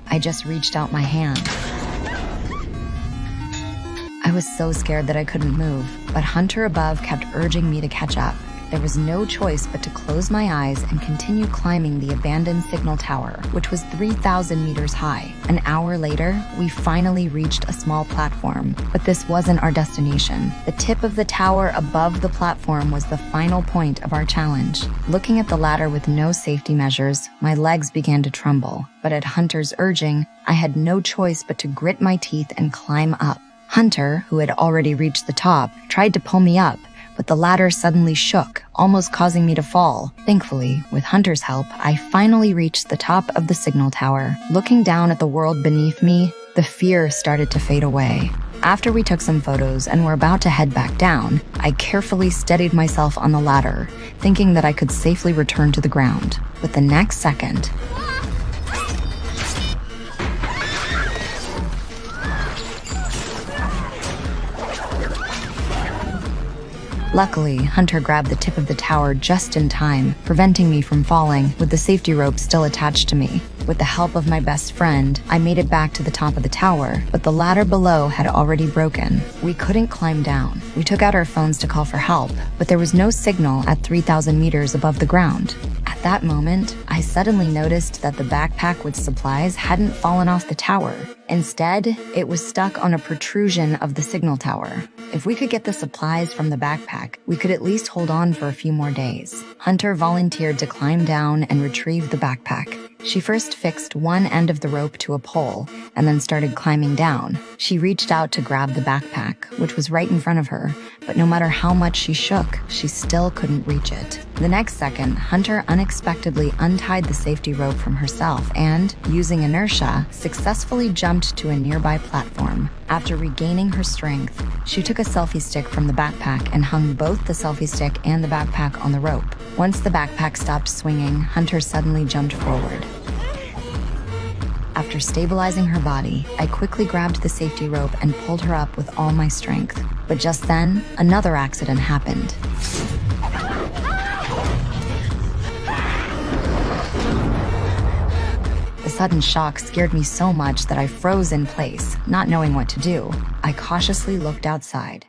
I just reached out my hand. I was so scared that I couldn't move, but Hunter above kept urging me to catch up. There was no choice but to close my eyes and continue climbing the abandoned signal tower, which was 3,000 meters high. An hour later, we finally reached a small platform, but this wasn't our destination. The tip of the tower above the platform was the final point of our challenge. Looking at the ladder with no safety measures, my legs began to tremble, but at Hunter's urging, I had no choice but to grit my teeth and climb up. Hunter, who had already reached the top, tried to pull me up, but the ladder suddenly shook, almost causing me to fall. Thankfully, with Hunter's help, I finally reached the top of the signal tower. Looking down at the world beneath me, the fear started to fade away. After we took some photos and were about to head back down, I carefully steadied myself on the ladder, thinking that I could safely return to the ground. But the next second, luckily, Hunter grabbed the tip of the tower just in time, preventing me from falling, with the safety rope still attached to me. With the help of my best friend, I made it back to the top of the tower, but the ladder below had already broken. We couldn't climb down. We took out our phones to call for help, but there was no signal at 3,000 meters above the ground. At that moment, I suddenly noticed that the backpack with supplies hadn't fallen off the tower. Instead, it was stuck on a protrusion of the signal tower. If we could get the supplies from the backpack, we could at least hold on for a few more days. Hunter volunteered to climb down and retrieve the backpack. She first fixed one end of the rope to a pole and then started climbing down. She reached out to grab the backpack, which was right in front of her, but no matter how much she shook, she still couldn't reach it. The next second, Hunter unexpectedly untied the safety rope from herself and, using inertia, successfully jumped to a nearby platform. After regaining her strength, she took a selfie stick from the backpack and hung both the selfie stick and the backpack on the rope. Once the backpack stopped swinging, Hunter suddenly jumped forward. After stabilizing her body, I quickly grabbed the safety rope and pulled her up with all my strength. But just then, another accident happened. The sudden shock scared me so much that I froze in place, not knowing what to do. I cautiously looked outside.